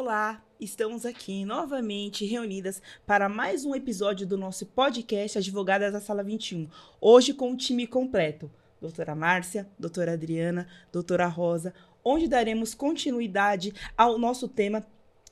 Olá, estamos aqui novamente reunidas para mais um episódio do nosso podcast Advogadas da Sala 21. Hoje com o time completo, doutora Márcia, doutora Adriana, doutora Rosa, onde daremos continuidade ao nosso tema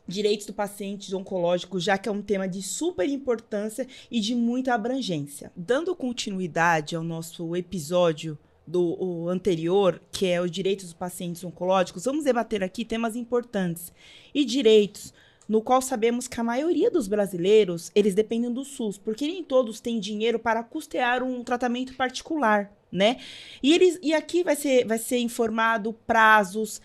Direitos do Paciente Oncológico, já que é um tema de super importância e de muita abrangência. Dando continuidade ao nosso episódio do anterior, que é os direitos dos pacientes oncológicos, vamos debater aqui temas importantes e direitos no qual sabemos que a maioria dos brasileiros, eles dependem do SUS, porque nem todos têm dinheiro para custear um tratamento particular, né? E aqui vai ser informado prazos,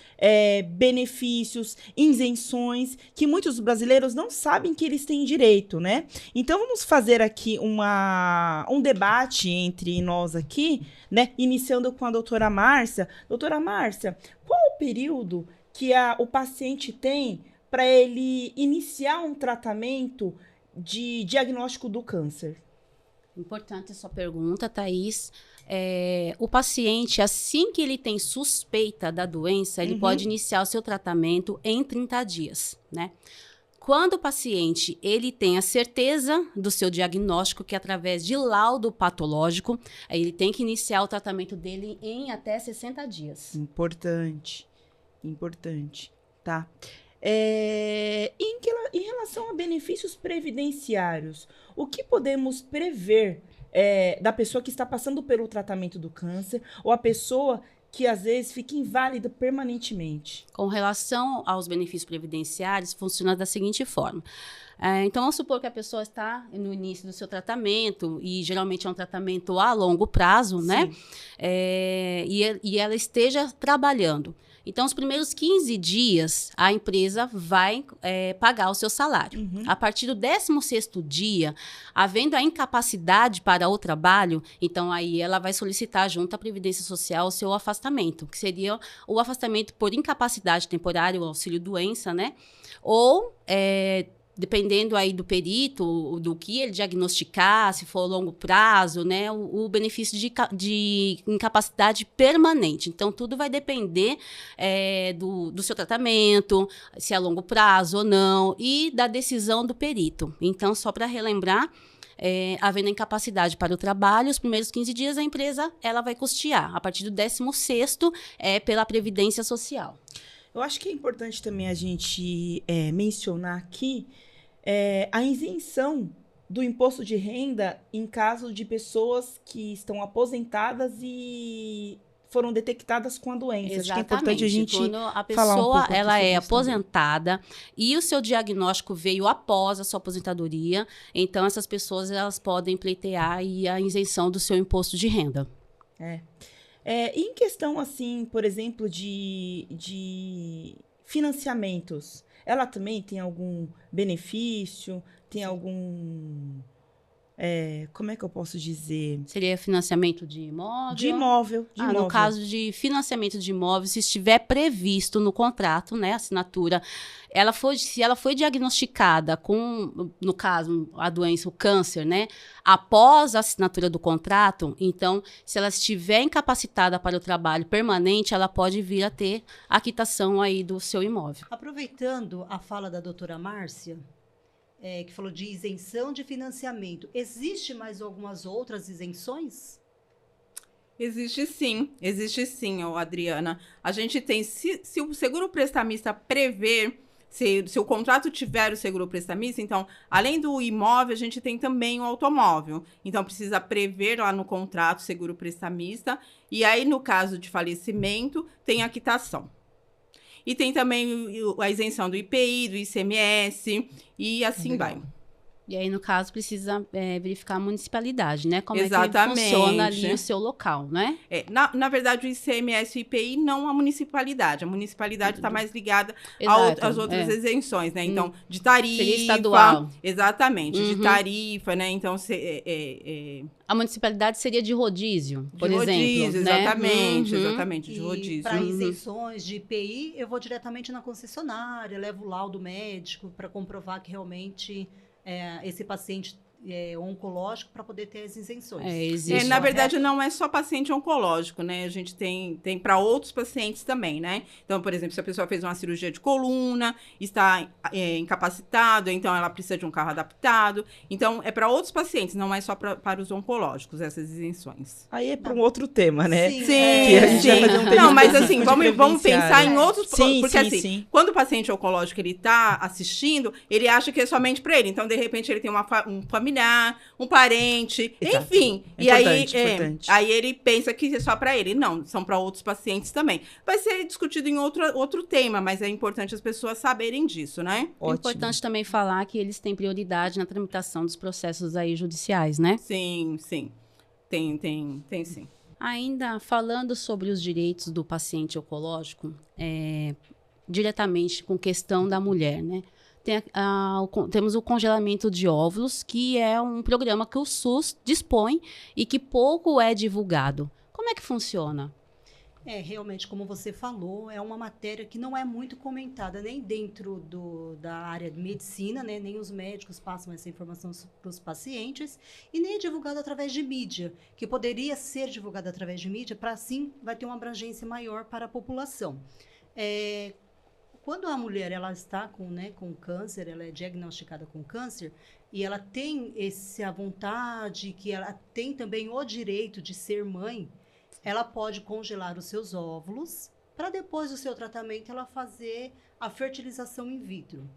benefícios, isenções, que muitos brasileiros não sabem que eles têm direito, né? Então, vamos fazer aqui um debate entre nós aqui, né? Iniciando com a doutora Márcia. Doutora Márcia, qual o período que o paciente tem para ele iniciar um tratamento de diagnóstico do câncer? Importante a sua pergunta, Thaís. O paciente, assim que ele tem suspeita da doença, ele pode iniciar o seu tratamento em 30 dias, né? Quando o paciente ele tem a certeza do seu diagnóstico, que é através de laudo patológico, aí ele tem que iniciar o tratamento dele em até 60 dias. Importante, tá? Em relação a benefícios previdenciários, o que podemos prever da pessoa que está passando pelo tratamento do câncer ou a pessoa que às vezes fica inválida permanentemente? Com relação aos benefícios previdenciários, funciona da seguinte forma. Então, vamos supor que a pessoa está no início do seu tratamento, e geralmente é um tratamento a longo prazo, né? E ela esteja trabalhando. Então, os primeiros 15 dias, a empresa vai pagar o seu salário. A partir do 16º dia, havendo a incapacidade para o trabalho, então aí ela vai solicitar junto à Previdência Social o seu afastamento, que seria o afastamento por incapacidade temporária, o auxílio-doença, né? Ou dependendo aí do perito, do que ele diagnosticar, se for a longo prazo, né, o benefício de incapacidade permanente. Então, tudo vai depender do seu tratamento, se é a longo prazo ou não, e da decisão do perito. Então, só para relembrar, havendo incapacidade para o trabalho, os primeiros 15 dias a empresa ela vai custear. A partir do 16º, pela Previdência Social. Eu acho que é importante também a gente mencionar aqui a isenção do imposto de renda em caso de pessoas que estão aposentadas e foram detectadas com a doença. Exatamente. Acho que é importante a gente quando a falar um pessoa pouco ela é sobre isso também. aposentada e o seu diagnóstico veio após a sua aposentadoria, então essas pessoas elas podem pleitear aí a isenção do seu imposto de renda. E em questão, assim, por exemplo, de financiamentos, ela também tem algum benefício? Tem algum... como é que eu posso dizer? Seria financiamento de imóvel? De imóvel. No caso de financiamento de imóvel, se estiver previsto no contrato, né, assinatura, se ela foi diagnosticada com, no caso, a doença, o câncer, né, após a assinatura do contrato, então, se ela estiver incapacitada para o trabalho permanente, ela pode vir a ter a quitação aí do seu imóvel. Aproveitando a fala da doutora Márcia, que falou de isenção de financiamento, existe mais algumas outras isenções? Existe sim, Adriana. A gente tem, se o seguro prestamista prever, se o contrato tiver o seguro prestamista, então, além do imóvel, a gente tem também o automóvel. Então, precisa prever lá no contrato seguro prestamista, e aí, no caso de falecimento, tem a quitação. E tem também a isenção do IPI, do ICMS, e assim vai. E aí, no caso, precisa verificar a municipalidade, né? Como Exatamente. É que funciona ali o seu local, né? Na verdade, o ICMS e o IPI não a municipalidade. A municipalidade está mais ligada às outras isenções, né? Então, de tarifa... Seria estadual. Exatamente, de tarifa, né? Então, a municipalidade seria de rodízio, por exemplo. Rodízio, exatamente, né? exatamente, de rodízio. Para isenções de IPI, eu vou diretamente na concessionária, levo o laudo médico para comprovar que realmente esse paciente oncológico para poder ter as isenções. Existe. Na verdade, não é só paciente oncológico, né? A gente tem para outros pacientes também, né? Então, por exemplo, se a pessoa fez uma cirurgia de coluna, está incapacitado, então ela precisa de um carro adaptado. Então, é para outros pacientes, não é só para os oncológicos, essas isenções. Aí é para um outro tema, né? Sim, Que a gente vai fazer um tema Não, mas específico assim, de vamos pensar em previdenciário. outros... Sim, porque sim, assim, sim. quando o paciente oncológico ele está assistindo, ele acha que é somente para ele. Então, de repente, ele tem um familiar, um parente, Exato. enfim. É E aí, importante. aí ele pensa que é só para ele. Não, são para outros pacientes também. Vai ser discutido em outro tema, mas é importante as pessoas saberem disso, né? É Ótimo. importante também falar que eles têm prioridade na tramitação dos processos aí judiciais, né? Sim, sim. Tem sim. Ainda falando sobre os direitos do paciente oncológico, diretamente com questão da mulher, né? Temos o congelamento de óvulos, que é um programa que o SUS dispõe e que pouco é divulgado. Como é que funciona? Realmente, como você falou, é uma matéria que não é muito comentada nem dentro da área de medicina, né? Nem os médicos passam essa informação para os pacientes, e nem é divulgada através de mídia, que poderia ser divulgada através de mídia, para assim vai ter uma abrangência maior para a população. Quando a mulher ela está com câncer, ela é diagnosticada com câncer, e ela tem a vontade, que ela tem também o direito de ser mãe, ela pode congelar os seus óvulos para depois do seu tratamento ela fazer a fertilização in vitro.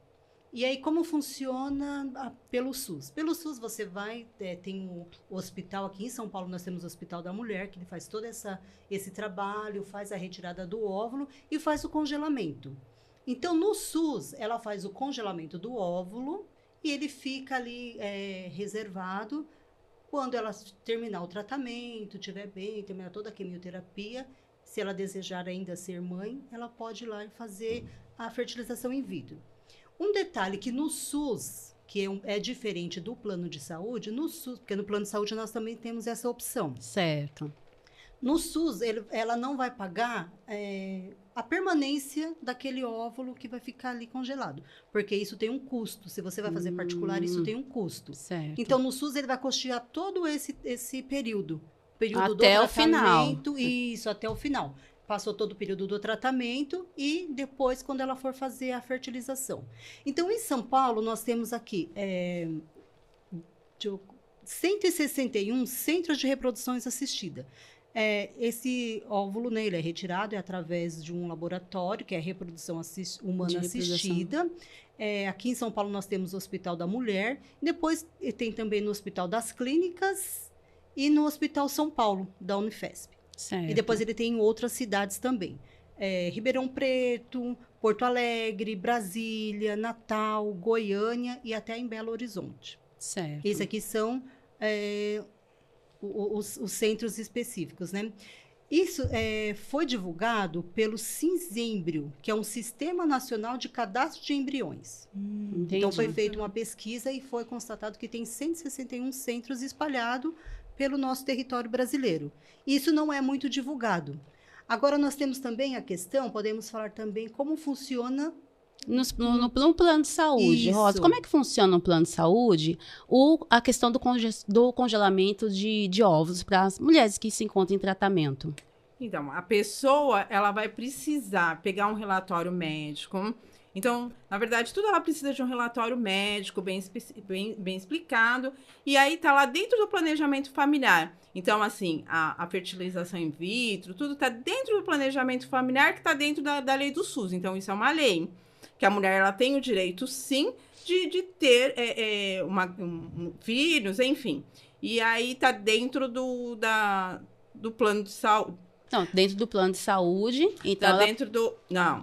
E aí como funciona pelo SUS? Pelo SUS você vai, tem o hospital aqui em São Paulo, nós temos o Hospital da Mulher, que ele faz todo esse trabalho, faz a retirada do óvulo e faz o congelamento. Então no SUS ela faz o congelamento do óvulo e ele fica ali reservado. Quando ela terminar o tratamento, estiver bem, terminar toda a quimioterapia, se ela desejar ainda ser mãe, ela pode ir lá e fazer a fertilização in vitro. Um detalhe que no SUS, que é diferente do plano de saúde, no SUS, porque no plano de saúde nós também temos essa opção. Certo. No SUS, ela não vai pagar a permanência daquele óvulo que vai ficar ali congelado, porque isso tem um custo. Se você vai fazer particular, isso tem um custo. Certo. Então, no SUS, ele vai custear todo esse período. Até o final. Isso, até o final. Passou todo o período do tratamento e depois, quando ela for fazer a fertilização. Então, em São Paulo, nós temos aqui 161 centros de reprodução assistida. Esse óvulo, né, ele é retirado através de um laboratório, que é a reprodução humana assistida. Aqui em São Paulo nós temos o Hospital da Mulher, depois tem também no Hospital das Clínicas e no Hospital São Paulo, da Unifesp. Certo. E depois ele tem em outras cidades também. Ribeirão Preto, Porto Alegre, Brasília, Natal, Goiânia e até em Belo Horizonte. Certo. Esses aqui são os centros específicos, né? Isso foi divulgado pelo Cinzembrio, que é um Sistema Nacional de Cadastro de Embriões. Entendi. Então, foi feita uma pesquisa e foi constatado que tem 161 centros espalhados pelo nosso território brasileiro. Isso não é muito divulgado. Agora, nós temos também a questão, podemos falar também como funciona... No plano de saúde, Isso. Rosa, como é que funciona no plano de saúde a questão do congelamento de óvulos para as mulheres que se encontram em tratamento? Então, a pessoa, ela vai precisar pegar um relatório médico. Então, na verdade, tudo ela precisa de um relatório médico bem explicado. E aí, tá lá dentro do planejamento familiar. Então, assim, a fertilização in vitro, tudo tá dentro do planejamento familiar que tá dentro da lei do SUS. Então, isso é uma lei. Que a mulher ela tem o direito, sim, de ter filhos, enfim. E aí tá dentro do plano de saúde. Não, dentro do plano de saúde, então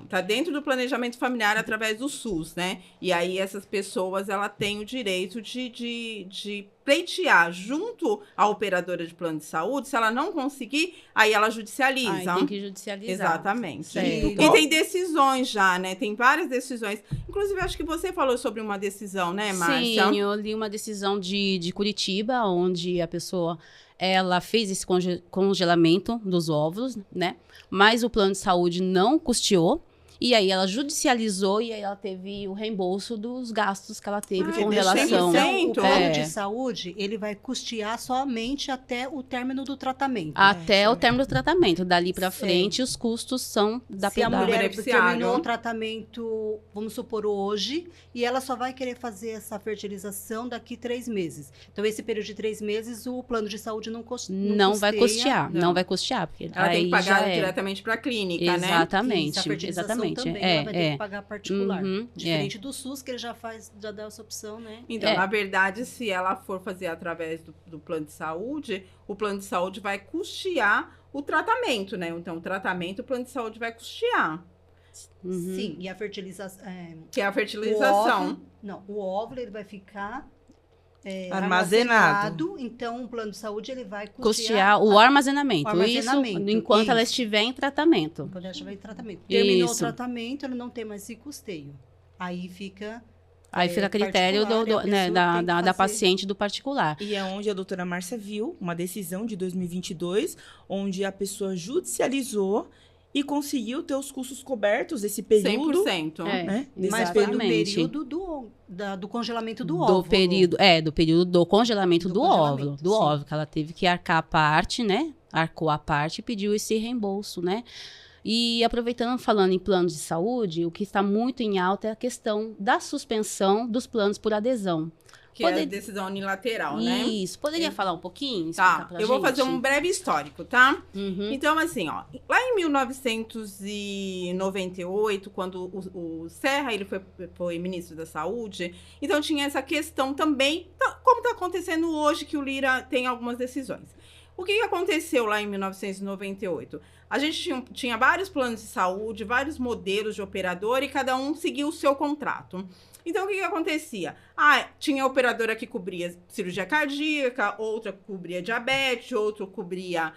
tá dentro do planejamento familiar através do SUS, né? E aí essas pessoas, ela tem o direito de pleitear junto à operadora de plano de saúde. Se ela não conseguir, aí ela judicializa. tem que judicializar. Exatamente. Certo. E tem decisões já, né? Tem várias decisões. Inclusive, acho que você falou sobre uma decisão, né, Márcia? Sim, eu li uma decisão de Curitiba, onde a pessoa... ela fez esse congelamento dos óvulos, né? Mas o plano de saúde não custeou. E aí ela judicializou e aí ela teve o reembolso dos gastos que ela teve com deixa relação... Então, o plano É. de saúde, ele vai custear somente até o término do tratamento. Até o término do tratamento. Dali pra Sim. frente, os custos são da Se a PEDAR. mulher beneficiário. terminou o tratamento, vamos supor, hoje, e ela só vai querer fazer essa fertilização daqui 3 meses. Então, esse período de 3 meses, o plano de saúde não Não vai custear, Não. não vai custear. Porque Ela tem aí que pagar já é. diretamente para a clínica, né? Exatamente, a fertilização exatamente. também É, ela vai ter é. que pagar particular. Uhum, Diferente do SUS, que ele já dá essa opção, né? Então, É. na verdade, se ela for fazer através do plano de saúde, o plano de saúde vai custear o tratamento, né? Então, o tratamento, o plano de saúde vai custear, Uhum. Sim, e a fertilização... que é a O fertilização. óvulo, não, o óvulo ele vai ficar Armazenado. Então o plano de saúde ele vai Custear o armazenamento. o armazenamento, Isso enquanto ela isso. estiver em tratamento. Quando ela estiver em tratamento. Terminou o Isso. tratamento, ele não tem mais esse custeio. Aí fica... Aí fica a critério particular, e a né, pessoa da, tem que da fazer. paciente do particular. E é onde a doutora Márcia viu uma decisão de 2022, onde a pessoa judicializou e conseguiu ter os custos cobertos esse período. 100%. É. Né? Desse Mas foi do Exatamente. período do congelamento do óvulo. Do período do congelamento Do do congelamento, óvulo. Do sim. óvulo, que ela teve que arcar a parte, né? Arcou a parte e pediu esse reembolso, né? E aproveitando, falando em planos de saúde, o que está muito em alta é a questão da suspensão dos planos por adesão. Que é a Poder- decisão unilateral, né? Isso. Poderia falar um pouquinho? Explicar Tá, pra eu vou fazer gente? um breve histórico, tá? Uhum. Então, assim, ó, lá em 1998, quando o Serra ele foi ministro da Saúde, então tinha essa questão também, como está acontecendo hoje, que o Lira tem algumas decisões. O que aconteceu lá em 1998? A gente tinha vários planos de saúde, vários modelos de operador e cada um seguia o seu contrato. Então, o que acontecia? Tinha operadora que cobria cirurgia cardíaca, outra cobria diabetes, outra cobria...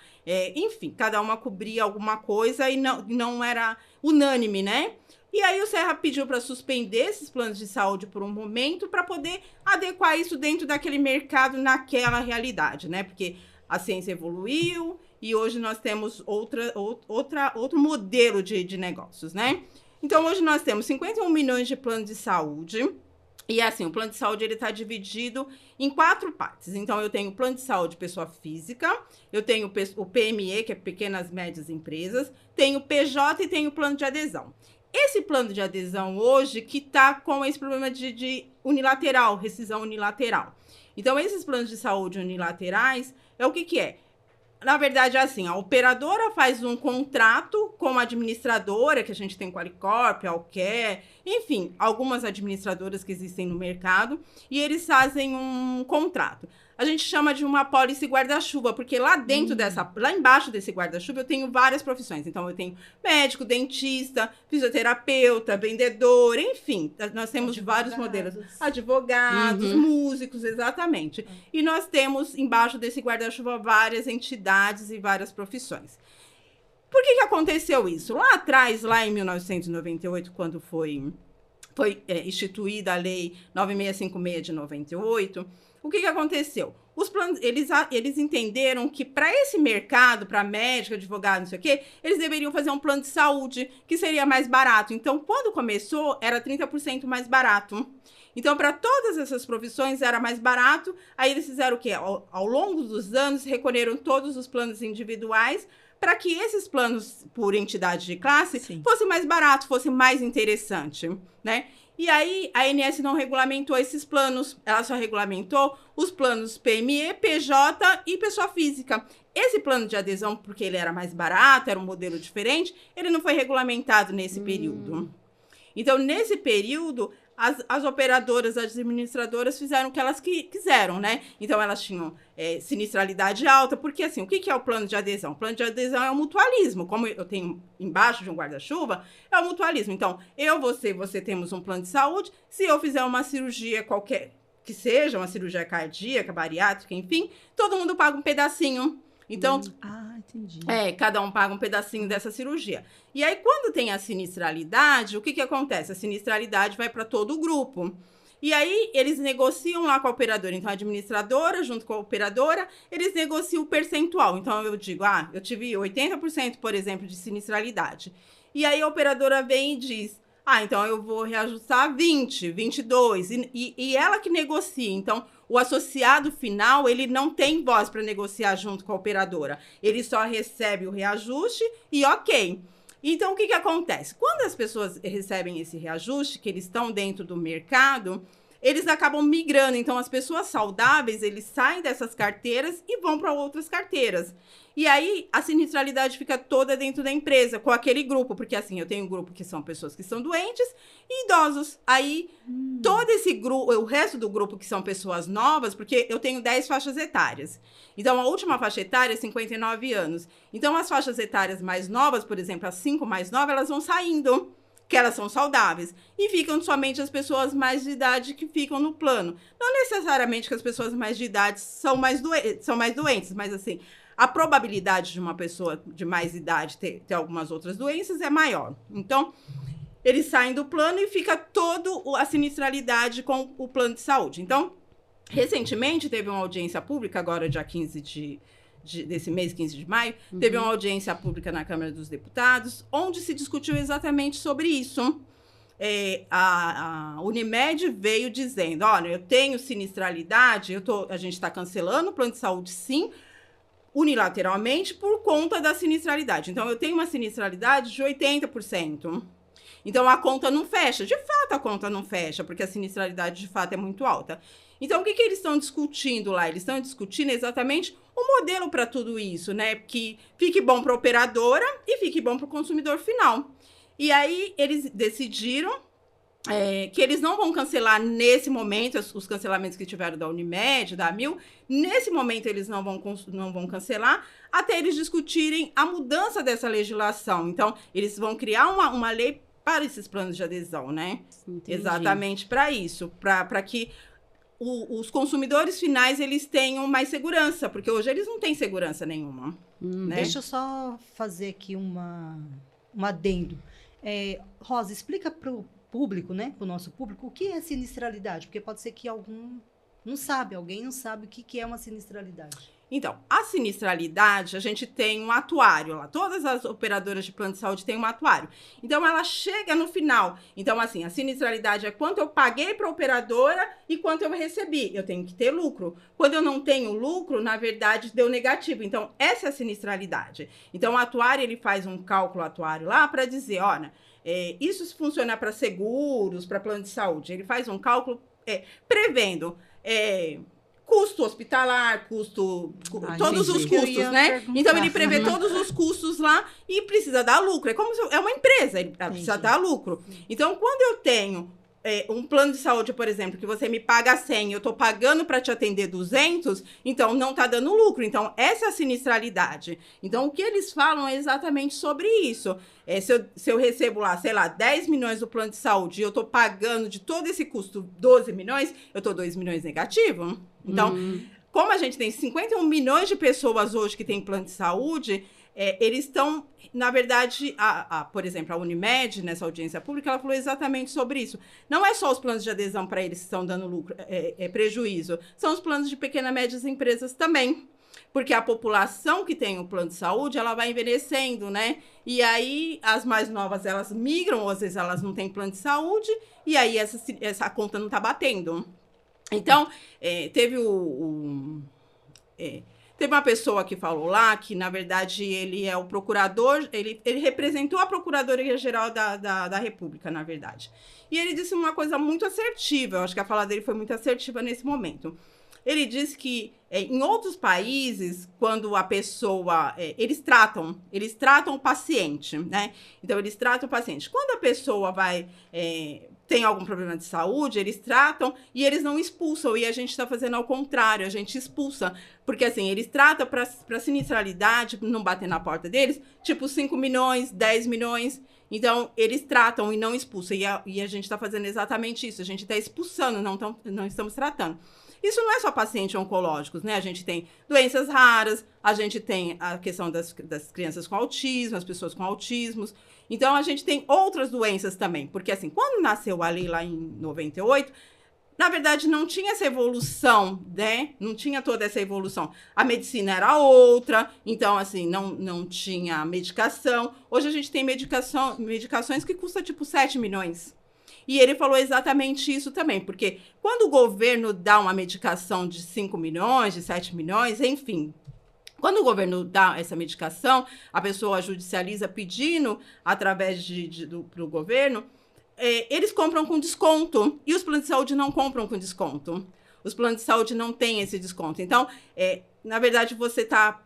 enfim, cada uma cobria alguma coisa e não era unânime, né? E aí o Serra pediu para suspender esses planos de saúde por um momento para poder adequar isso dentro daquele mercado, naquela realidade, né? Porque a ciência evoluiu e hoje nós temos outro modelo de negócios, né? Então, hoje nós temos 51 milhões de planos de saúde. E, assim, o plano de saúde está dividido em 4 partes. Então, eu tenho o plano de saúde pessoa física, eu tenho o PME, que é pequenas e médias empresas, tenho o PJ e tenho o plano de adesão. Esse plano de adesão hoje que está com esse problema de unilateral, rescisão unilateral. Então, esses planos de saúde unilaterais é o que é? Na verdade, é assim, a operadora faz um contrato com a administradora, que a gente tem o Qualicorp, a Alcare, enfim, algumas administradoras que existem no mercado, e eles fazem um contrato. A gente chama de uma pólice guarda-chuva, porque lá dentro lá embaixo desse guarda-chuva eu tenho várias profissões. Então, eu tenho médico, dentista, fisioterapeuta, vendedor, enfim, nós temos vários modelos. Advogados, músicos, exatamente. E nós temos embaixo desse guarda-chuva várias entidades e várias profissões. Por que aconteceu isso? Lá atrás, lá em 1998, quando foi instituída a Lei 9656 de 98, o que aconteceu? Os planos, eles entenderam que para esse mercado, para médico, advogado, não sei o quê, eles deveriam fazer um plano de saúde que seria mais barato. Então, quando começou, era 30% mais barato. Então, para todas essas profissões era mais barato. Aí eles fizeram o quê? Ao longo dos anos, recolheram todos os planos individuais para que esses planos por entidade de classe fosse mais barato, fosse mais interessante, né? E aí, a ANS não regulamentou esses planos, ela só regulamentou os planos PME, PJ e pessoa física. Esse plano de adesão, porque ele era mais barato, era um modelo diferente, ele não foi regulamentado nesse período. Então, nesse período, as operadoras, as administradoras fizeram o que elas quiseram, né? Então, elas tinham sinistralidade alta, porque assim, o que é o plano de adesão? O plano de adesão é o mutualismo. Como eu tenho embaixo de um guarda-chuva, é o mutualismo. Então, você temos um plano de saúde, se eu fizer uma cirurgia qualquer, que seja uma cirurgia cardíaca, bariátrica, enfim, todo mundo paga um pedacinho. Então, entendi. Cada um paga um pedacinho dessa cirurgia. E aí, quando tem a sinistralidade, o que acontece? A sinistralidade vai para todo o grupo. E aí, eles negociam lá com a operadora. Então, a administradora, junto com a operadora, eles negociam o percentual. Então, eu digo, eu tive 80%, por exemplo, de sinistralidade. E aí a operadora vem e diz, então eu vou reajustar 20, 22, e ela que negocia. Então, o associado final, ele não tem voz para negociar junto com a operadora. Ele só recebe o reajuste e ok. Então, o que acontece? Quando as pessoas recebem esse reajuste, que eles estão dentro do mercado, eles acabam migrando. Então, as pessoas saudáveis, eles saem dessas carteiras e vão para outras carteiras. E aí, a sinistralidade fica toda dentro da empresa, com aquele grupo. Porque, assim, eu tenho um grupo que são pessoas que são doentes e idosos. Aí, todo esse grupo, o resto do grupo que são pessoas novas, porque eu tenho 10 faixas etárias. Então, a última faixa etária é 59 anos. Então, as faixas etárias mais novas, por exemplo, as 5 mais novas, elas vão saindo, que elas são saudáveis. E ficam somente as pessoas mais de idade que ficam no plano. Não necessariamente que as pessoas mais de idade são mais doentes, mas assim, a probabilidade de uma pessoa de mais idade ter algumas outras doenças é maior. Então, eles saem do plano e fica toda a sinistralidade com o plano de saúde. Então, recentemente teve uma audiência pública, agora dia 15 desse mês, 15 de maio, teve uma audiência pública na Câmara dos Deputados, onde se discutiu exatamente sobre isso. A Unimed veio dizendo, olha, eu tenho sinistralidade, a gente está cancelando o plano de saúde, sim, unilateralmente, por conta da sinistralidade. Então, eu tenho uma sinistralidade de 80%. Então, a conta não fecha. De fato, a conta não fecha, porque a sinistralidade, de fato, é muito alta. Então, o que eles estão discutindo lá? Eles estão discutindo exatamente o modelo para tudo isso, né? Que fique bom para a operadora e fique bom para o consumidor final. E aí, eles decidiram que eles não vão cancelar nesse momento os cancelamentos que tiveram da Unimed, da Amil. Nesse momento, eles não vão cancelar até eles discutirem a mudança dessa legislação. Então, eles vão criar uma lei para esses planos de adesão, né? Entendi. Exatamente para isso, para que os consumidores finais, eles tenham mais segurança, porque hoje eles não têm segurança nenhuma. Né? Deixa eu só fazer aqui um adendo. Rosa, explica para o público, né, para o nosso público, o que é sinistralidade, porque pode ser que alguém não sabe o que é uma sinistralidade. Então, a sinistralidade, a gente tem um atuário lá. Todas as operadoras de plano de saúde têm um atuário. Então, ela chega no final. Então, assim, a sinistralidade é quanto eu paguei para a operadora e quanto eu recebi. Eu tenho que ter lucro. Quando eu não tenho lucro, na verdade, deu negativo. Então, essa é a sinistralidade. Então, o atuário, ele faz um cálculo atuário lá para dizer, olha, isso funciona para seguros, para plano de saúde. Ele faz um cálculo prevendo... custo hospitalar, todos os custos, né? Então, ele prevê todos os custos lá e precisa dar lucro. É como se é uma empresa, ele precisa dar lucro. Então, quando eu tenho um plano de saúde, por exemplo, que você me paga 100, eu estou pagando para te atender 200, então não está dando lucro. Então, essa é a sinistralidade. Então, o que eles falam é exatamente sobre isso. Se eu recebo lá, sei lá, 10 milhões do plano de saúde e eu estou pagando de todo esse custo 12 milhões, eu estou 2 milhões negativo. Então, como a gente tem 51 milhões de pessoas hoje que têm plano de saúde, eles estão, na verdade, por exemplo, a Unimed, nessa audiência pública, ela falou exatamente sobre isso. Não é só os planos de adesão para eles que estão dando lucro, prejuízo, são os planos de pequenas e médias empresas também. Porque a população que tem o plano de saúde, ela vai envelhecendo, né? E aí, as mais novas, elas migram, ou às vezes elas não têm plano de saúde, e aí essa conta não está batendo. Então, teve uma pessoa que falou lá que, na verdade, ele é o procurador, ele representou a Procuradoria-Geral da República, na verdade. E ele disse uma coisa muito assertiva, eu acho que a fala dele foi muito assertiva nesse momento. Ele disse que em outros países, quando a pessoa... eles tratam o paciente, né? Então, eles tratam o paciente. Quando a pessoa tem algum problema de saúde, eles tratam e eles não expulsam. E a gente está fazendo ao contrário, a gente expulsa. Porque, assim, eles tratam para sinistralidade, não bater na porta deles, tipo 5 milhões, 10 milhões. Então, eles tratam e não expulsam. E a gente está fazendo exatamente isso. A gente está expulsando, não estamos tratando. Isso não é só pacientes oncológicos, né? A gente tem doenças raras, a gente tem a questão das crianças com autismo, as pessoas com autismos. Então, a gente tem outras doenças também. Porque, assim, quando nasceu a lei lá em 98, na verdade, não tinha essa evolução, né? Não tinha toda essa evolução. A medicina era outra, então, assim, não tinha medicação. Hoje a gente tem medicações que custam, tipo, 7 milhões. E ele falou exatamente isso também, porque quando o governo dá uma medicação de 5 milhões, de 7 milhões, enfim... Quando o governo dá essa medicação, a pessoa judicializa pedindo através do governo, eles compram com desconto. E os planos de saúde não compram com desconto. Os planos de saúde não têm esse desconto. Então, na verdade, você está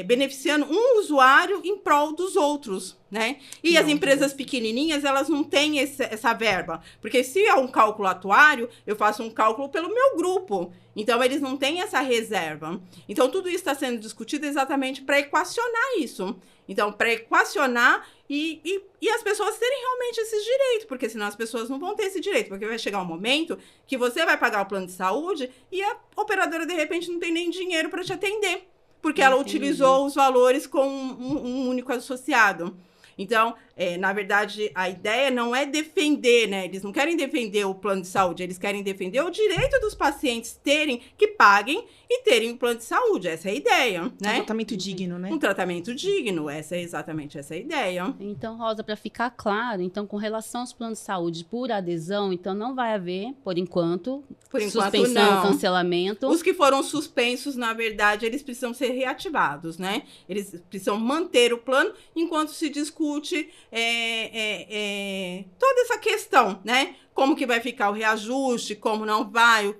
beneficiando um usuário em prol dos outros, né? E as empresas pequenininhas, elas não têm essa verba. Porque se é um cálculo atuário, eu faço um cálculo pelo meu grupo. Então, eles não têm essa reserva. Então, tudo isso está sendo discutido exatamente para equacionar isso. Então, para equacionar e as pessoas terem realmente esses direitos, porque senão as pessoas não vão ter esse direito, porque vai chegar um momento que você vai pagar o plano de saúde e a operadora, de repente, não tem nem dinheiro para te atender, porque ela utilizou os valores com um único associado. Então, na verdade, a ideia não é defender, né? Eles não querem defender o plano de saúde, eles querem defender o direito dos pacientes que paguem e terem um plano de saúde. Essa é a ideia, né? Um tratamento digno, né? Um tratamento digno, exatamente essa é a ideia. Então, Rosa, para ficar claro, então, com relação aos planos de saúde por adesão, então não vai haver, por enquanto suspensão, não. Cancelamento. Os que foram suspensos, na verdade, eles precisam ser reativados, né? Eles precisam manter o plano enquanto se discute toda essa questão, né? Como que vai ficar o reajuste, como não vai,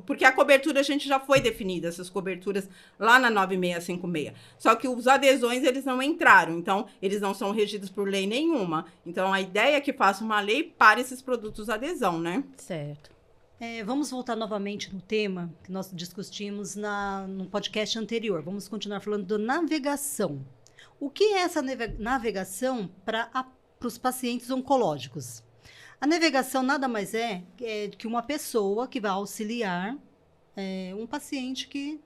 porque a cobertura a gente já foi definida, essas coberturas lá na 9656. Só que os adesões, eles não entraram, então eles não são regidos por lei nenhuma. Então a ideia é que faça uma lei para esses produtos adesão, né? Certo. Vamos voltar novamente no tema que nós discutimos no podcast anterior. Vamos continuar falando da navegação. O que é essa navegação para os pacientes oncológicos? A navegação nada mais é que uma pessoa que vai auxiliar um paciente que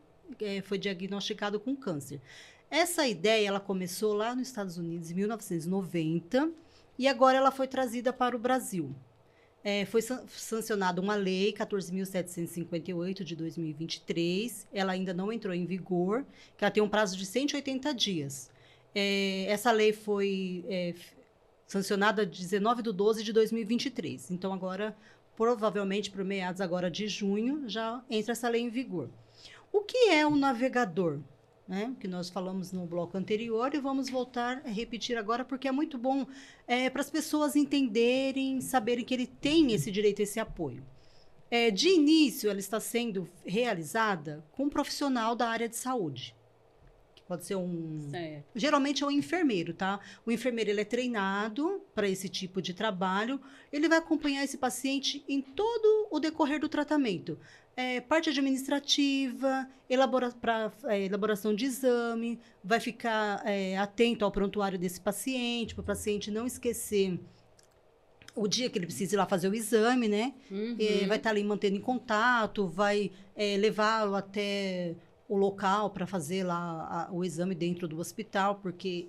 foi diagnosticado com câncer. Essa ideia ela começou lá nos Estados Unidos em 1990 e agora ela foi trazida para o Brasil. Foi sancionada uma lei 14.758 de 2023, ela ainda não entrou em vigor, que ela tem um prazo de 180 dias. Essa lei foi sancionada 19/12 de 2023. Então, agora, provavelmente, por meados agora de junho, já entra essa lei em vigor. O que é um navegador? Né? Que nós falamos no bloco anterior e vamos voltar a repetir agora, porque é muito bom para as pessoas entenderem, saberem que ele tem esse direito, esse apoio. De início, ela está sendo realizada com um profissional da área de saúde. Pode ser Certo. Geralmente é um enfermeiro, tá? O enfermeiro, ele é treinado para esse tipo de trabalho. Ele vai acompanhar esse paciente em todo o decorrer do tratamento. Parte administrativa, elaboração de exame, vai ficar atento ao prontuário desse paciente, para o paciente não esquecer o dia que ele precisa ir lá fazer o exame, né? Uhum. Vai estar ali mantendo em contato, vai levá-lo até o local para fazer lá o exame dentro do hospital, porque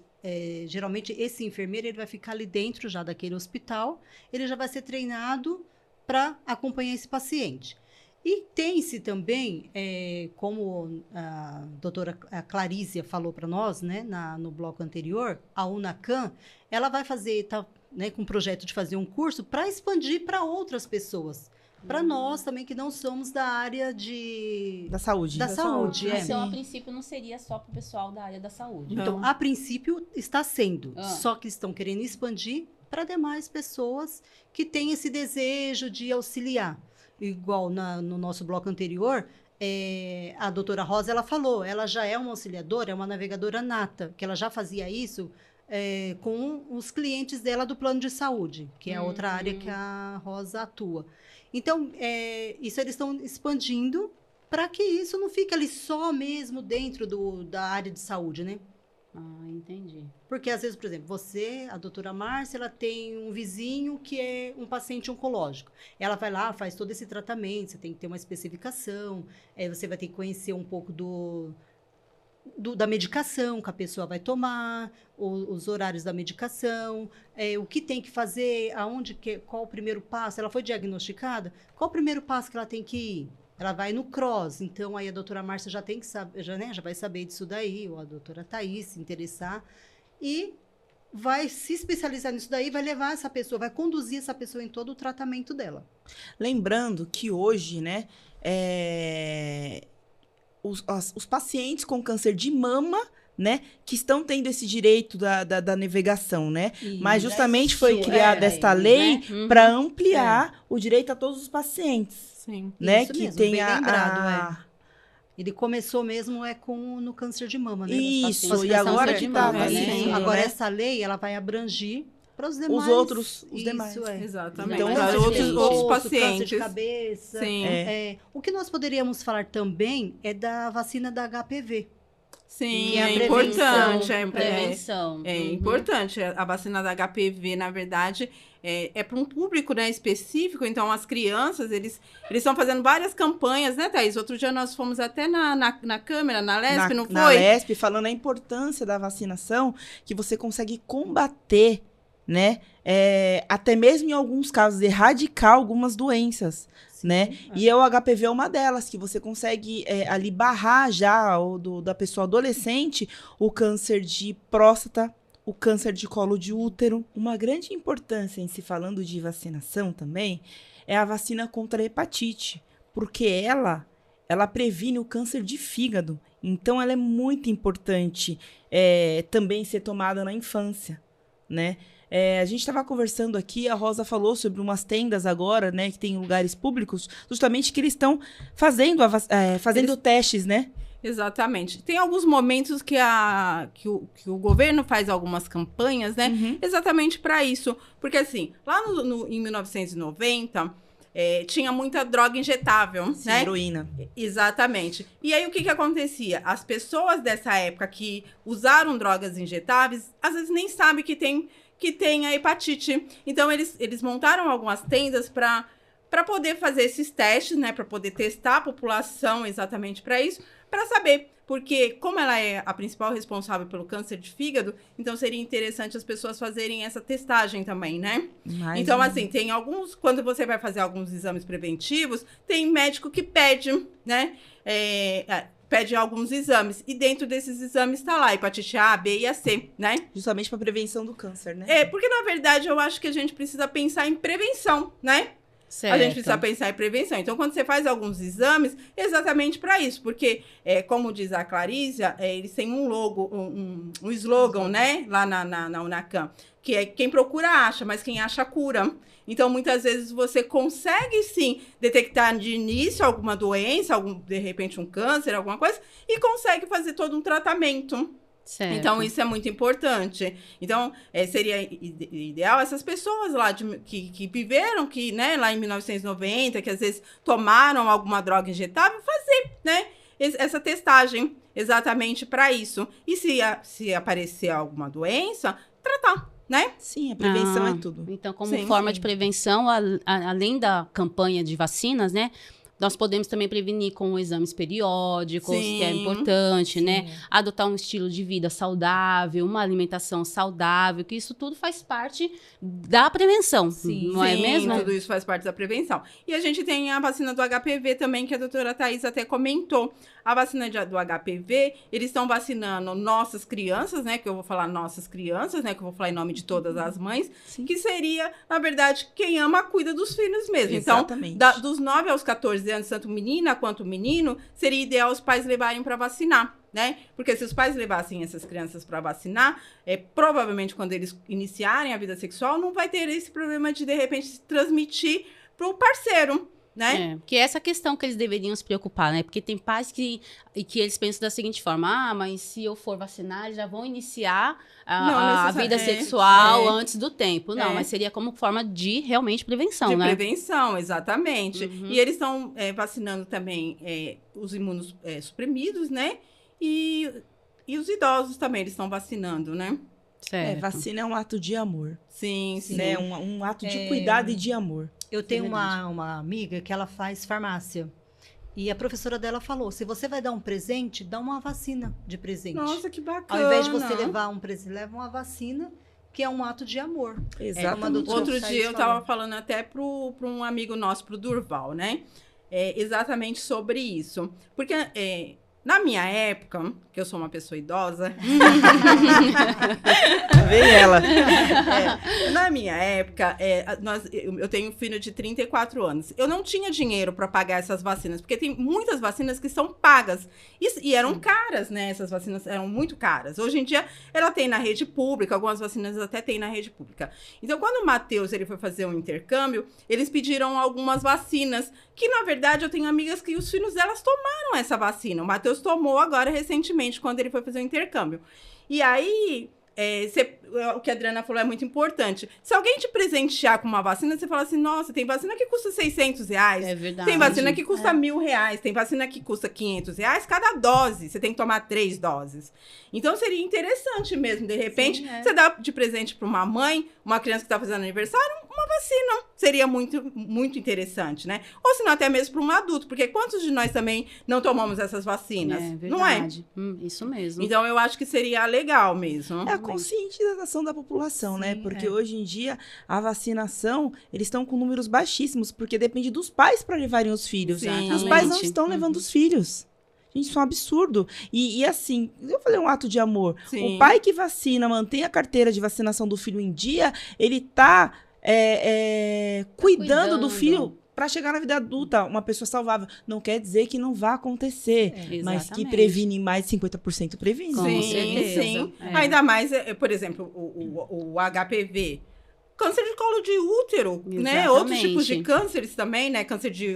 geralmente esse enfermeiro ele vai ficar ali dentro já daquele hospital, ele já vai ser treinado para acompanhar esse paciente. E tem-se também, como a doutora Clarícia falou para nós, né, no bloco anterior, a UNACAM, ela vai fazer, com um projeto de fazer um curso para expandir para outras pessoas. Para nós também, que não somos da área da saúde. Da saúde, Então, a princípio, não seria só para o pessoal da área da saúde. Então, a princípio, está sendo. Ah. Só que estão querendo expandir para demais pessoas que têm esse desejo de auxiliar. Igual no nosso bloco anterior, a doutora Rosa, ela falou, ela já é uma auxiliadora, é uma navegadora nata, que ela já fazia isso com os clientes dela do plano de saúde, que é a outra área que a Rosa atua. Então, isso eles estão expandindo para que isso não fique ali só mesmo dentro da área de saúde, né? Ah, entendi. Porque, às vezes, por exemplo, você, a doutora Márcia, ela tem um vizinho que é um paciente oncológico. Ela vai lá, faz todo esse tratamento, você tem que ter uma especificação, você vai ter que conhecer um pouco do da medicação que a pessoa vai tomar, os horários da medicação, o que tem que fazer, qual o primeiro passo. Ela foi diagnosticada? Qual o primeiro passo que ela tem que ir? Ela vai no CROSS, então aí a doutora Márcia já tem que saber, já vai saber disso daí, ou a doutora Thaís se interessar, e vai se especializar nisso daí, vai levar essa pessoa, vai conduzir essa pessoa em todo o tratamento dela. Lembrando que hoje, né, os pacientes com câncer de mama, né, que estão tendo esse direito da navegação, né? Mas justamente foi criada esta lei, né, para ampliar o direito a todos os pacientes. Sim. Né? Isso que mesmo, tem bem lembrado, Ele começou mesmo no câncer de mama, né? Isso, e agora que tá né? Agora né? essa lei, ela vai abrangir para os demais. Os demais. Exatamente. Então, câncer de outros pescoço, pacientes. câncer de cabeça. Sim. O que nós poderíamos falar também é da vacina da HPV. Sim, Que é a é prevenção. importante. Prevenção. É importante. A vacina da HPV, na verdade, é para um público, né, específico. Então, as crianças, eles estão fazendo várias campanhas, né, Thaís? Outro dia nós fomos até na Câmara, na LESP, não foi? Na LESP, falando a importância da vacinação, que você consegue combater, né, até mesmo em alguns casos, erradicar algumas doenças. Né? E o HPV é uma delas, que você consegue ali barrar já da pessoa adolescente o câncer de próstata, o câncer de colo de útero. Uma grande importância em se falando de vacinação também é a vacina contra a hepatite, porque ela previne o câncer de fígado. Então, ela é muito importante também ser tomada na infância, né? A gente estava conversando aqui, a Rosa falou sobre umas tendas agora, né, que tem em lugares públicos, justamente que eles estão fazendo testes, né? Exatamente. Tem alguns momentos que o governo faz algumas campanhas, né, exatamente para isso. Porque, assim, lá em 1990, tinha muita droga injetável, Sim, né? heroína. Exatamente. E aí, o que acontecia? As pessoas dessa época que usaram drogas injetáveis, às vezes nem sabem que tem a hepatite. Então, eles montaram algumas tendas para poder fazer esses testes, né? Para poder testar a população exatamente para isso, para saber. Porque, como ela é a principal responsável pelo câncer de fígado, então seria interessante as pessoas fazerem essa testagem também, né? Então, assim, tem alguns... Quando você vai fazer alguns exames preventivos, tem médico que pede, né? Pede alguns exames. E dentro desses exames está lá hepatite A, B e a C, né? Justamente para prevenção do câncer, né? Porque, na verdade, eu acho que a gente precisa pensar em prevenção, né? Certo. A gente precisa pensar em prevenção. Então, quando você faz alguns exames, exatamente para isso. Porque, como diz a Clarícia, eles têm um logo, um slogan, né? Lá na UNACAM, que é quem procura acha, mas quem acha cura. Então, muitas vezes, você consegue, sim, detectar de início alguma doença, de repente um câncer, alguma coisa, e consegue fazer todo um tratamento. Certo. Então, isso é muito importante. Então, seria ideal essas pessoas lá que viveram, né, lá em 1990, que às vezes tomaram alguma droga injetável, fazer, né, essa testagem exatamente para isso. E se aparecer alguma doença, tratar, né? Sim, a prevenção é tudo. Então, como forma de prevenção, além da campanha de vacinas, né? Nós podemos também prevenir com exames periódicos, que é importante, né? Adotar um estilo de vida saudável, uma alimentação saudável, que isso tudo faz parte da prevenção, não é mesmo? Tudo isso faz parte da prevenção. E a gente tem a vacina do HPV também, que a doutora Thaís até comentou. A vacina do HPV, eles estão vacinando nossas crianças, né? Que eu vou falar nossas crianças, né? Que eu vou falar em nome de todas as mães. Sim. Que seria, na verdade, quem ama, cuida dos filhos mesmo. Exatamente. Então, dos 9 aos 14 anos, tanto menina quanto menino, seria ideal os pais levarem para vacinar, né? Porque se os pais levassem essas crianças para vacinar, provavelmente quando eles iniciarem a vida sexual, não vai ter esse problema de repente, transmitir para o parceiro, né? Que é essa questão que eles deveriam se preocupar, né? Porque tem pais que eles pensam da seguinte forma: mas se eu for vacinar, eles já vão iniciar a vida sexual antes do tempo. Não, mas seria como forma de realmente prevenção, né? De prevenção, exatamente. E eles estão vacinando também os imunos suprimidos, né? E os idosos também, eles estão vacinando, né? Certo. Vacina é um ato de amor. Sim. Né? Um ato de cuidado e de amor. Eu tenho uma amiga que ela faz farmácia. E a professora dela falou, se você vai dar um presente, dá uma vacina de presente. Nossa, que bacana. Ao invés de você levar um presente, leva uma vacina, que é um ato de amor. Exatamente. Outro dia eu estava falando até para um amigo nosso, pro Durval, né? Exatamente sobre isso. Porque na minha época, que eu sou uma pessoa idosa... Vem ela. Na minha época, eu tenho um filho de 34 anos. Eu não tinha dinheiro para pagar essas vacinas, porque tem muitas vacinas que são pagas. E eram caras, né? Essas vacinas eram muito caras. Hoje em dia, ela tem na rede pública, algumas vacinas até tem na rede pública. Então, quando o Matheus ele foi fazer um intercâmbio, eles pediram algumas vacinas, que na verdade eu tenho amigas que os filhos delas tomaram essa vacina. O Matheus tomou agora recentemente, quando ele foi fazer o intercâmbio. E aí, o que a Adriana falou é muito importante. Se alguém te presentear com uma vacina, você fala assim, nossa, tem vacina que custa R$600. É verdade. Tem vacina que custa R$1.000. Tem vacina que custa R$500 cada dose. Você tem que tomar 3 doses. Então, seria interessante mesmo, de repente, você dá de presente para uma mãe, uma criança que está fazendo aniversário, uma vacina. Seria muito, muito interessante, né? Ou se não, até mesmo para um adulto, porque quantos de nós também não tomamos essas vacinas? Não é? Isso mesmo. Então, eu acho que seria legal mesmo. É a conscientização da população, né? Porque hoje em dia, a vacinação, eles estão com números baixíssimos, porque depende dos pais para levarem os filhos. Sim. Os pais não estão levando os filhos. Gente, isso é um absurdo. E assim, eu falei um ato de amor. Sim. O pai que vacina, mantém a carteira de vacinação do filho em dia, ele tá cuidando do filho para chegar na vida adulta, uma pessoa saudável. Não quer dizer que não vai acontecer, mas que previne mais de 50% previne. Sim. Ainda mais, por exemplo, o HPV. Câncer de colo de útero, né? Outros tipos de cânceres também, né? Câncer de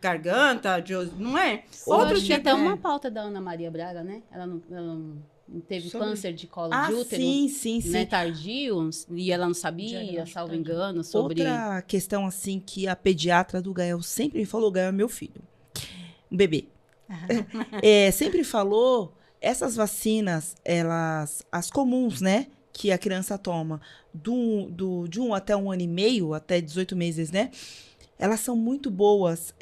garganta, não é? Outros tipos. Até uma pauta da Ana Maria Braga, né? Ela não teve câncer de colo de útero, sim. Né, tardio, e ela não sabia, salvo engano, sobre... Outra questão, assim, que a pediatra do Gael sempre me falou, o Gael é meu filho, um bebê. Sempre falou, essas vacinas, as comuns, né, que a criança toma, de 1 até 1 ano e meio, até 18 meses, né, elas são muito boas,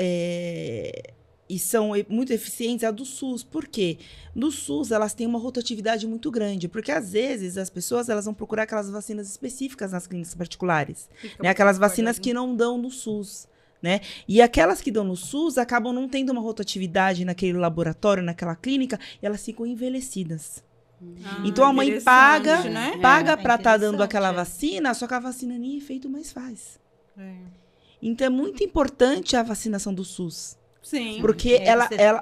e são muito eficientes a do SUS. Por quê? No SUS, elas têm uma rotatividade muito grande, porque às vezes as pessoas elas vão procurar aquelas vacinas específicas nas clínicas particulares, né? Aquelas vacinas que não dão no SUS, né? E aquelas que dão no SUS acabam não tendo uma rotatividade naquele laboratório, naquela clínica, e elas ficam envelhecidas. Então a mãe paga para estar dando aquela vacina, só que a vacina nem efeito mais faz. Então é muito importante a vacinação do SUS. Sim. Porque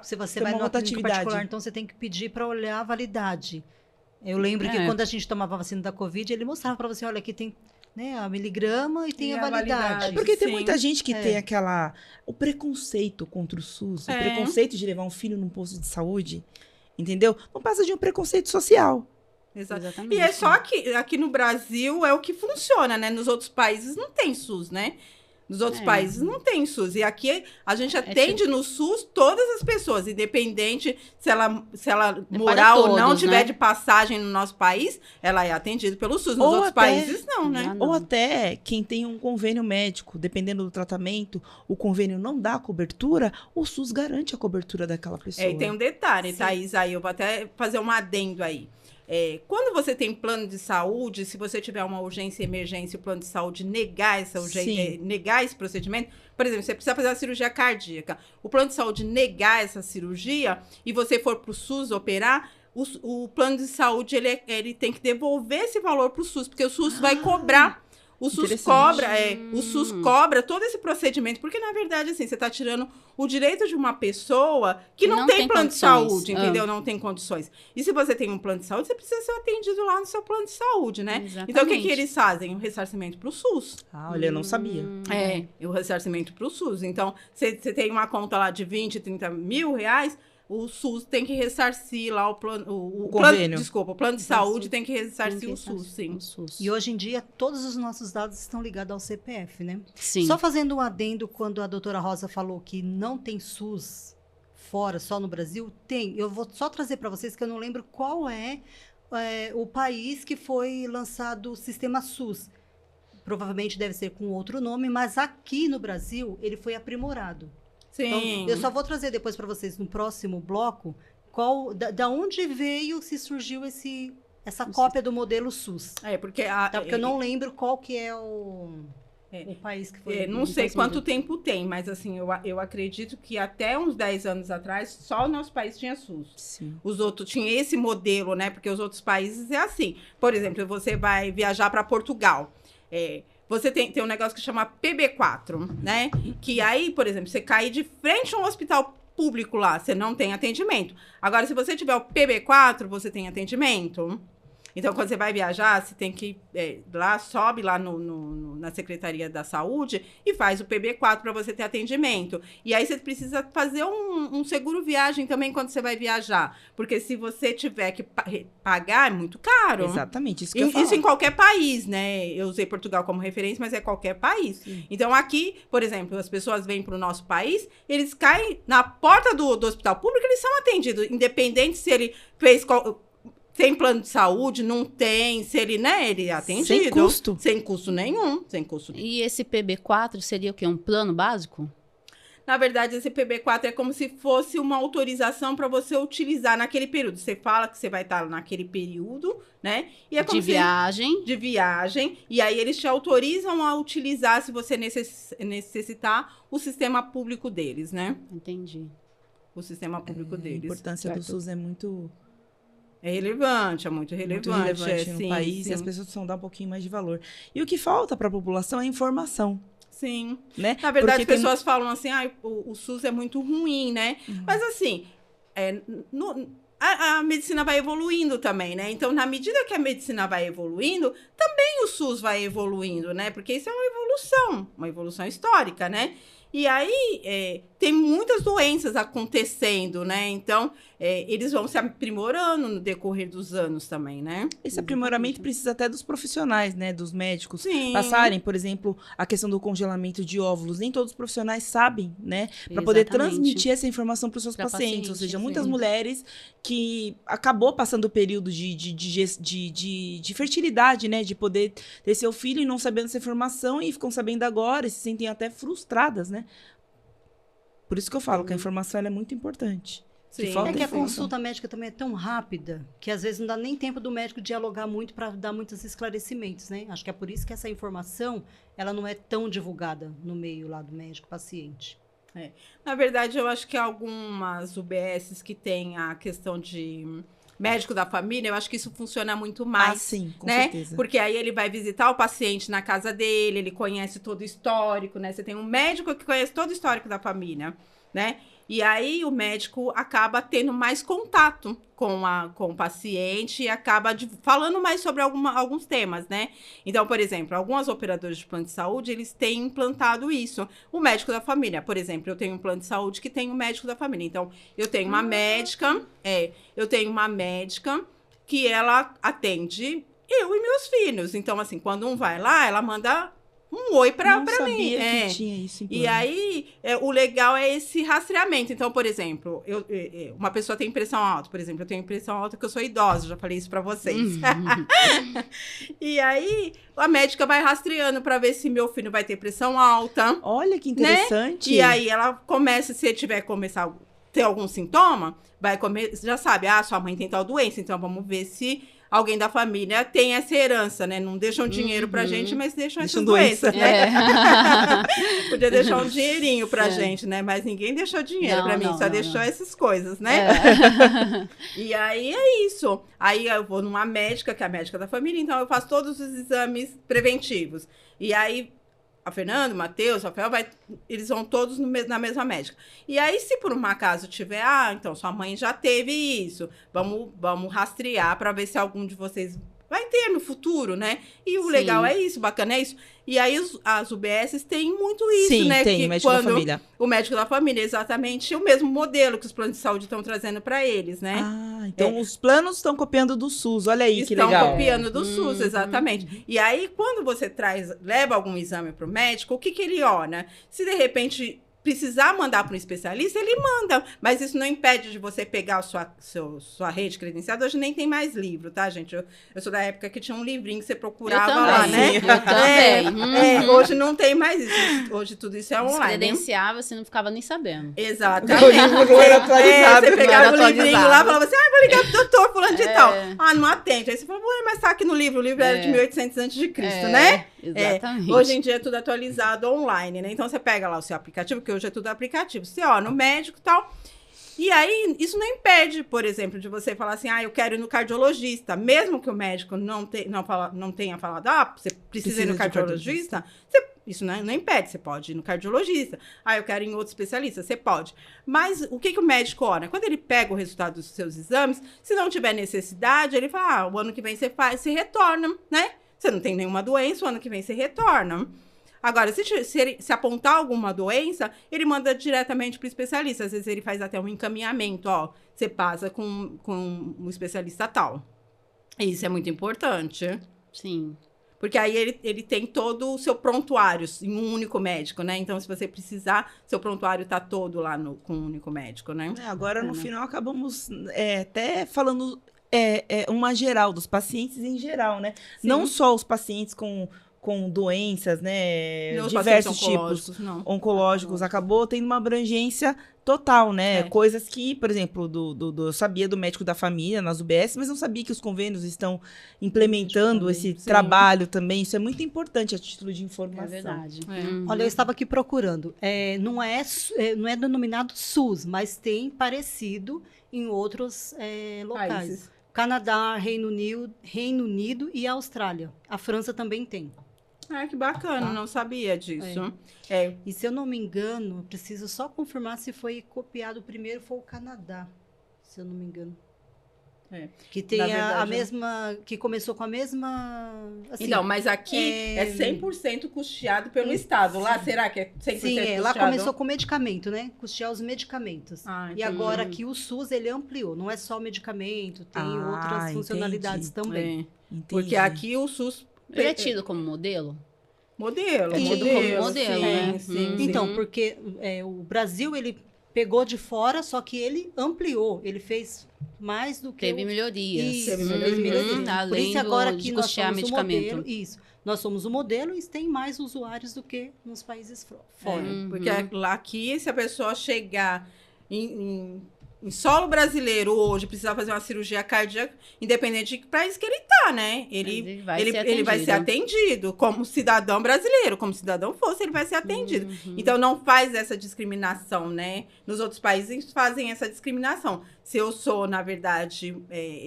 se você vai numa clínica particular, então você tem que pedir para olhar a validade. Eu lembro que quando a gente tomava a vacina da Covid, ele mostrava para você, olha, aqui tem, né, a miligrama e tem a validade. Porque tem muita gente que tem o preconceito contra o SUS, o preconceito de levar um filho num posto de saúde, entendeu? Não passa de um preconceito social. Exatamente. E é só aqui no Brasil é o que funciona, né? Nos outros países não tem SUS, né? Nos outros países não tem SUS. E aqui a gente atende no SUS todas as pessoas, independente se ela morar ou não, tiver de passagem no nosso país, ela é atendida pelo SUS. Nos outros países não, né? Ou até quem tem um convênio médico, dependendo do tratamento, o convênio não dá cobertura, o SUS garante a cobertura daquela pessoa. E tem um detalhe, Thaís, aí eu vou até fazer um adendo aí. Quando você tem plano de saúde, se você tiver uma urgência e emergência, o plano de saúde negar essa urgência, negar esse procedimento, por exemplo, você precisa fazer uma cirurgia cardíaca, o plano de saúde negar essa cirurgia e você for para o SUS operar, o plano de saúde ele tem que devolver esse valor para o SUS, porque o SUS vai cobrar. O SUS cobra todo esse procedimento, porque, na verdade, assim, você está tirando o direito de uma pessoa que não tem plano de saúde, entendeu? Não tem condições. E se você tem um plano de saúde, você precisa ser atendido lá no seu plano de saúde, né? Exatamente. Então, o que eles fazem? O ressarcimento para o SUS. Olha, eu não sabia. O ressarcimento para o SUS. Então, você tem uma conta lá de 20, 30 mil reais, o SUS tem que ressarcir lá o plano... O plano de saúde tem que ressarcir o SUS, sim. E hoje em dia, todos os nossos dados estão ligados ao CPF, né? Sim. Só fazendo um adendo, quando a doutora Rosa falou que não tem SUS fora, só no Brasil, tem. Eu vou só trazer para vocês que eu não lembro qual é o país que foi lançado o sistema SUS. Provavelmente deve ser com outro nome, mas aqui no Brasil ele foi aprimorado. Sim. Então, eu só vou trazer depois para vocês no próximo bloco da onde veio, se surgiu essa cópia do modelo SUS. Porque porque eu não lembro qual que é o país que foi. Não sei quanto tempo tem, mas assim, eu acredito que até uns 10 anos atrás, só o nosso país tinha SUS. Sim. Os outros tinham esse modelo, né? Porque os outros países é assim. Por exemplo, você vai viajar para Portugal. Você tem um negócio que chama PB4, né? Que aí, por exemplo, você cair de frente a um hospital público lá, você não tem atendimento. Agora, se você tiver o PB4, você tem atendimento. Então, quando você vai viajar, você tem que sobe lá na Secretaria da Saúde e faz o PB4 para você ter atendimento. E aí você precisa fazer um seguro viagem também quando você vai viajar. Porque se você tiver que pagar, é muito caro. Exatamente, isso que eu falo. Isso em qualquer país, né? Eu usei Portugal como referência, mas é qualquer país. Sim. Então, aqui, por exemplo, as pessoas vêm para o nosso país, eles caem na porta do hospital público, eles são atendidos, independente se ele fez... Tem plano de saúde, não tem, se ele, né, ele é atendido. Sem custo. Sem custo nenhum, sem custo nenhum. E esse PB4 seria o quê? Um plano básico? Na verdade, esse PB4 é como se fosse uma autorização para você utilizar naquele período. Você fala que você vai estar naquele período, né? E é como de viagem. E aí eles te autorizam a utilizar, se você necessitar, o sistema público deles, né? Entendi. O sistema público deles. A importância do SUS é muito... É relevante, é muito relevante. Muito relevante no sim, país, sim. e as pessoas precisam dar um pouquinho mais de valor. E o que falta para a população é informação. Sim. Né? Na verdade, Porque as pessoas falam assim, o SUS é muito ruim, né? Mas assim, a medicina vai evoluindo também, né? Então, na medida que a medicina vai evoluindo, também o SUS vai evoluindo, né? Porque isso é uma evolução histórica, né? E aí, tem muitas doenças acontecendo, né? Então, eles vão se aprimorando no decorrer dos anos também, né? Esse aprimoramento precisa até dos profissionais, né? Dos médicos. Sim. Passarem, por exemplo, a questão do congelamento de óvulos. Nem todos os profissionais sabem, né? Para poder transmitir essa informação para os seus pacientes. Ou seja, muitas mulheres que acabou passando o período de fertilidade, né? De poder ter seu filho e não sabendo essa informação e ficam sabendo agora e se sentem até frustradas, né? Por isso que eu falo que a informação ela é muito importante. Sim. É que a consulta médica também é tão rápida que às vezes não dá nem tempo do médico dialogar muito para dar muitos esclarecimentos, né? Acho que é por isso que essa informação ela não é tão divulgada no meio lá do médico-paciente. Na verdade, eu acho que algumas UBSs que têm a questão de médico da família, eu acho que isso funciona muito mais. Sim, com né? certeza. Porque aí ele vai visitar o paciente na casa dele, ele conhece todo o histórico, né? Você tem um médico que conhece todo o histórico da família, né? E aí o médico acaba tendo mais contato com o paciente e acaba falando mais sobre alguns temas, né? Então, por exemplo, algumas operadoras de plano de saúde, eles têm implantado isso. O médico da família, por exemplo, eu tenho um plano de saúde que tem um médico da família. Então, eu tenho uma médica, que ela atende eu e meus filhos. Então, assim, quando um vai lá, ela manda um oi pra mim. Sabia que tinha isso em plano. E aí, o legal é esse rastreamento. Então, por exemplo, uma pessoa tem pressão alta. Por exemplo, eu tenho pressão alta porque eu sou idosa. Já falei isso pra vocês. E aí, a médica vai rastreando pra ver se meu filho vai ter pressão alta. Olha que interessante. Né? E aí, ela começa, se ele tiver começar a ter algum sintoma, já sabe, sua mãe tem tal doença. Então, vamos ver se alguém da família tem essa herança, né? Não deixam dinheiro pra gente, mas deixam essas doenças, né? Podia deixar um dinheirinho pra gente, né? Mas ninguém deixou dinheiro pra mim, só deixou essas coisas, né? E aí é isso. Aí eu vou numa médica, que é a médica da família, então eu faço todos os exames preventivos. E aí a Fernanda, o Matheus, o Rafael, eles vão todos na mesma médica. E aí, se por um acaso tiver, então, sua mãe já teve isso, vamos rastrear para ver se algum de vocês vai ter no futuro, né? E o legal é isso, bacana é isso. E aí, as UBSs têm muito isso, né? Tem, o médico da família. O médico da família, exatamente, o mesmo modelo que os planos de saúde estão trazendo para eles, né? Então os planos estão copiando do SUS, olha aí que legal. Estão copiando do SUS, exatamente. E aí, quando você leva algum exame para o médico, o que ele olha? Se de repente precisar mandar para um especialista, ele manda. Mas isso não impede de você pegar a sua rede credenciada. Hoje nem tem mais livro, tá, gente? Eu sou da época que tinha um livrinho que você procurava lá, né? Eu também. Hoje não tem mais isso. Hoje tudo isso é online. Credenciava, você não ficava nem sabendo. Exatamente. O livro não era atualizado. Você pegava Não era o livrinho atualizado. lá e falava assim, vou ligar pro doutor fulano de É. tal. Não atende. Aí você fala, mas tá aqui no livro. O livro era de 1800 a.C., né? Exatamente. Hoje em dia é tudo atualizado online, né? Então você pega lá o seu aplicativo, que hoje é tudo aplicativo. Você, no médico e tal. E aí, isso não impede, por exemplo, de você falar assim, eu quero ir no cardiologista. Mesmo que o médico não tenha falado, você precisa ir no cardiologista, isso não impede, você pode ir no cardiologista. Eu quero ir em outro especialista, você pode. Mas o que o médico olha? Quando ele pega o resultado dos seus exames, se não tiver necessidade, ele fala, o ano que vem você retorna, né? Você não tem nenhuma doença, o ano que vem você retorna. Agora, se apontar alguma doença, ele manda diretamente para o especialista. Às vezes ele faz até um encaminhamento, você passa com um especialista tal. Isso é muito importante. Sim. Porque aí ele tem todo o seu prontuário em um único médico, né? Então, se você precisar, seu prontuário tá todo lá com um único médico, né? Agora, no final, acabamos até falando uma geral, dos pacientes em geral, né? Sim. Não só os pacientes com doenças, né? Não, os diversos pacientes tipos oncológicos, acabou tendo uma abrangência total, né? É. Coisas que, por exemplo, eu sabia do médico da família nas UBS, mas não sabia que os convênios estão implementando esse trabalho também. Isso é muito importante a título de informação. É verdade. Olha, eu estava aqui procurando. Não é denominado SUS, mas tem parecido em outros locais. Países. Canadá, Reino Unido e Austrália. A França também tem. Que bacana, não sabia disso. E se eu não me engano, eu preciso só confirmar se foi copiado primeiro, foi o Canadá, se eu não me engano. Que tem a mesma, que começou com a mesma... Assim, Então, mas aqui é 100% custeado pelo Estado. Lá, será que é 100% custeado? Lá começou com medicamento, né? Custear os medicamentos. Entendi. E agora aqui o SUS, ele ampliou. Não é só medicamento, tem outras funcionalidades também. Porque aqui o SUS... Ele é tido como modelo? Modelo. É tido como modelo, né? Sim. Então, porque o Brasil, ele pegou de fora, só que ele ampliou. Ele fez mais do que... Teve melhorias. Isso, Teve melhorias. Além Por isso, agora de aqui nós custear somos o medicamento. modelo. Isso. Nós somos o modelo e tem mais usuários do que nos países fora. Porque aqui, se a pessoa chegar em solo brasileiro hoje, precisar fazer uma cirurgia cardíaca, independente de que país que ele tá, né? Ele vai ser atendido como cidadão brasileiro, como cidadão fosse, ele vai ser atendido. Então, não faz essa discriminação, né? Nos outros países fazem essa discriminação. Se eu sou, na verdade,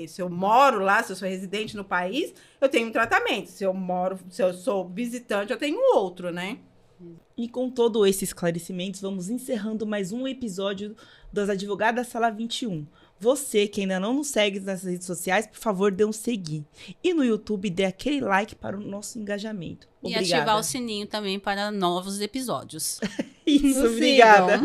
se eu moro lá, se eu sou residente no país, eu tenho um tratamento. Se eu sou visitante, eu tenho outro, né? E com todo esse esclarecimento, vamos encerrando mais um episódio das Advogadas Sala 21. Você que ainda não nos segue nas redes sociais, por favor, dê um seguir. E no YouTube, dê aquele like para o nosso engajamento. Obrigada. E ativar o sininho também para novos episódios. Isso, obrigada.